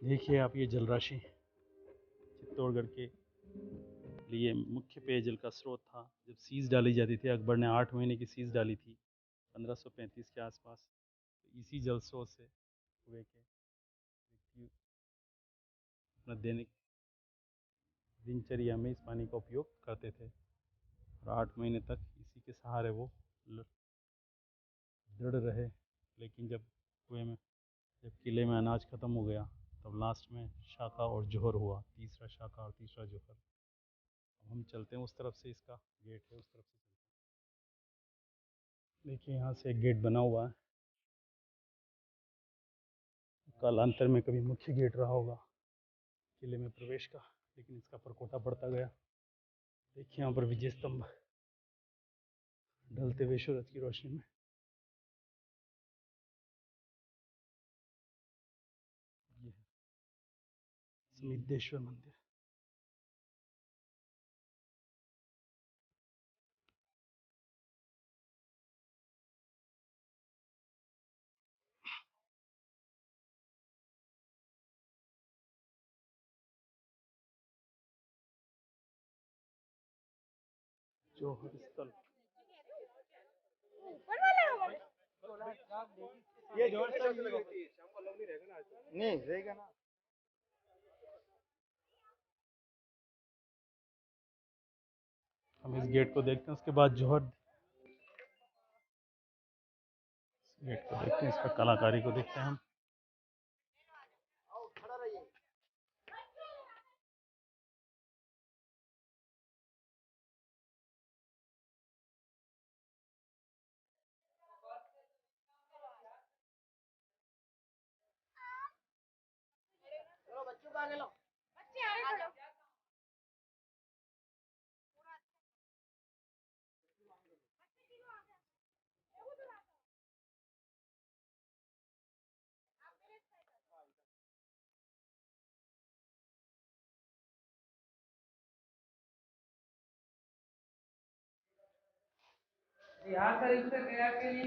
देखिए आप ये जलराशि चित्तौड़गढ़ के लिए मुख्य पेयजल का स्रोत था। जब सीज़ डाली जाती थी, अकबर ने 8 महीने की सीज़ डाली थी 1535 के आसपास। तो इसी जल स्रोत से हुए के व्यक्ति अपना दैनिक दिनचर्या में इस पानी का उपयोग करते थे और 8 महीने तक इसी के सहारे वो दृढ़ रहे। लेकिन जब कुएं में जब किले में अनाज ख़त्म हो गया, तब लास्ट में शाखा और जोहर हुआ, तीसरा शाखा और तीसरा जोहर। अब हम चलते हैं उस तरफ से, इसका गेट है उस तरफ से चलते हैं। देखिए यहाँ से एक गेट बना हुआ है, कालांतर में कभी मुख्य गेट रहा होगा किले में प्रवेश का, लेकिन इसका परकोटा बढ़ता गया। देखिए यहाँ पर विजय स्तंभ ढलते हुए सूरज की रोशनी में। ये है समिद्धेश्वर मंदिर। जोहर स्थल। ये जोर से नहीं रहेगा ना। हम इस गेट को देखते हैं, उसके बाद जोहर गेट को देखते हैं, इस पर कलाकारी को देखते हैं हम। चलो बच्चों को आगे लो। यहाँ सर इससे गया के लिए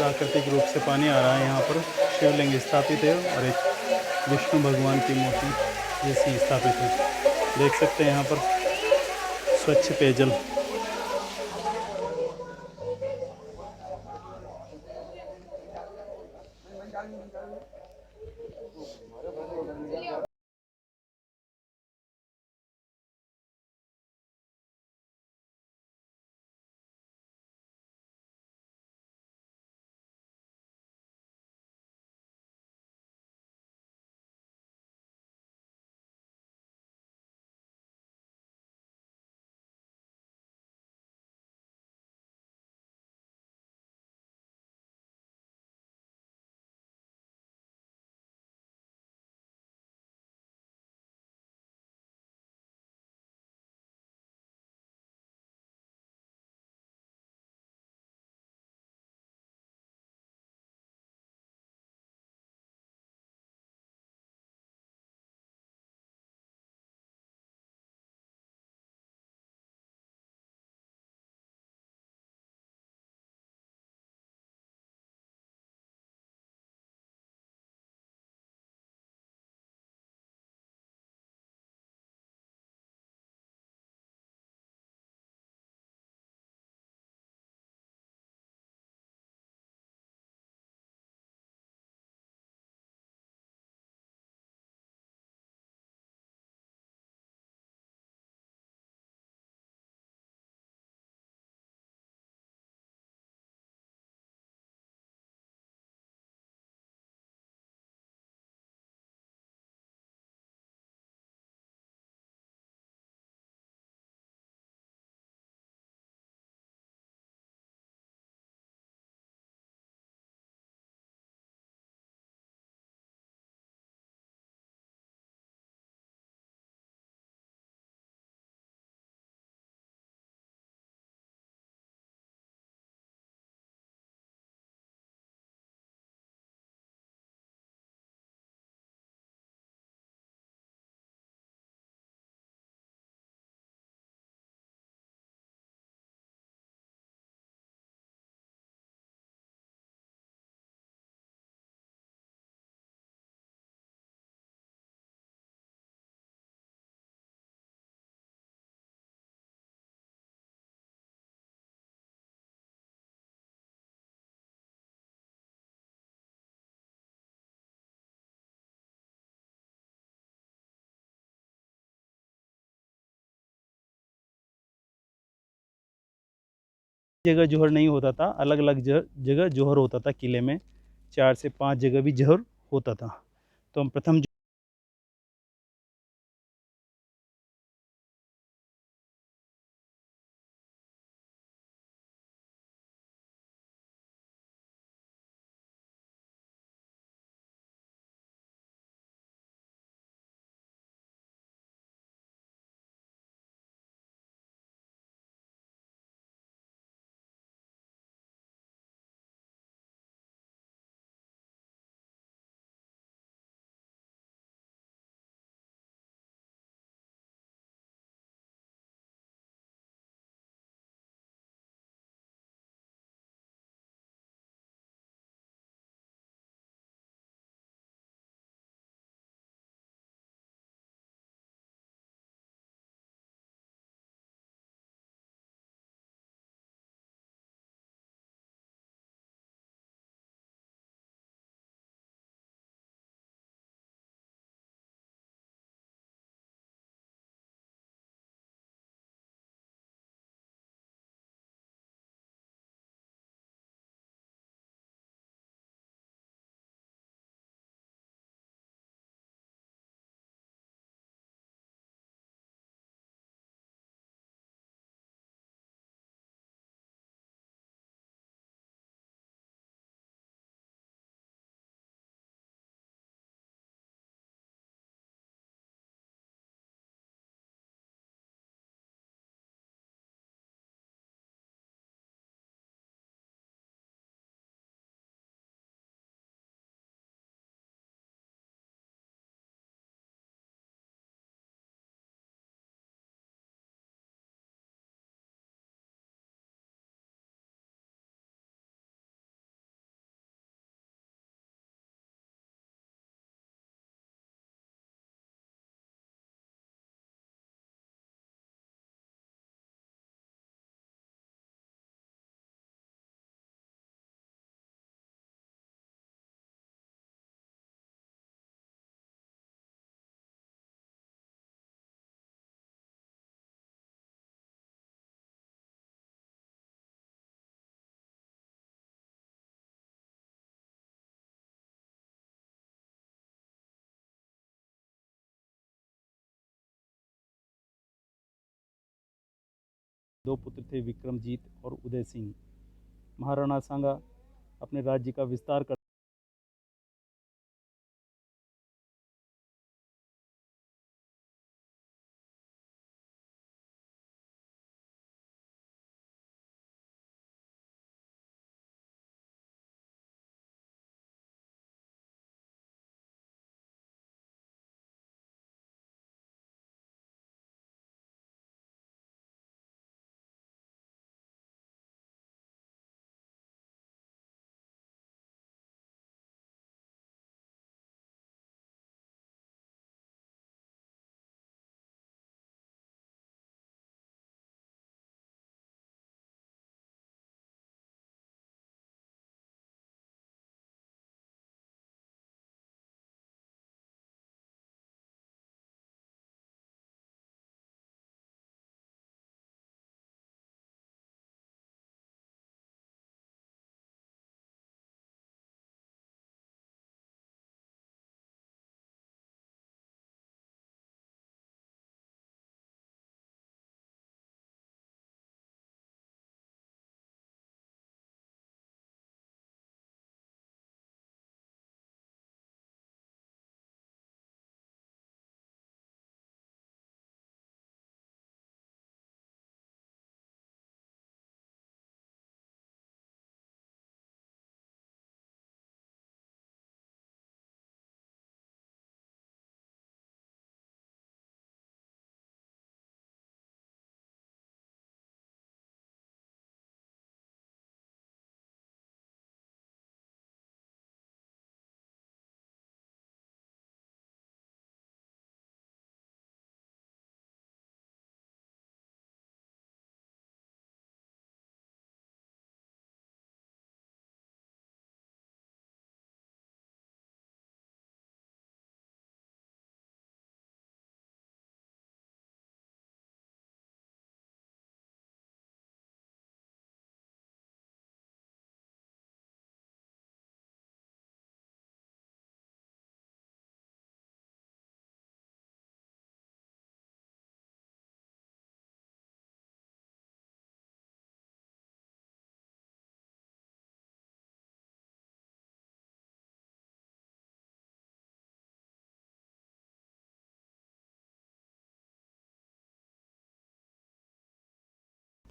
प्राकृतिक रूप से पानी आ रहा है। यहाँ पर शिवलिंग स्थापित है और एक विष्णु भगवान की मूर्ति जैसी स्थापित है। देख सकते हैं यहाँ पर स्वच्छ पेयजल। जगह जोहर नहीं होता था, अलग अलग जगह जोहर होता था किले में। 4 से 5 जगह भी जोहर होता था। तो हम प्रथम दो पुत्र थे, विक्रमजीत और उदय सिंह। महाराणा सांगा अपने राज्य का विस्तार कर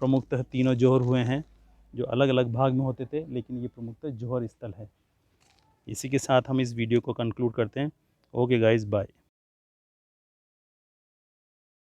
प्रमुखतः तीनों जौहर हुए हैं, जो अलग अलग भाग में होते थे, लेकिन ये प्रमुखतः जौहर स्थल है। इसी के साथ हम इस वीडियो को कंक्लूड करते हैं। Okay guys, bye.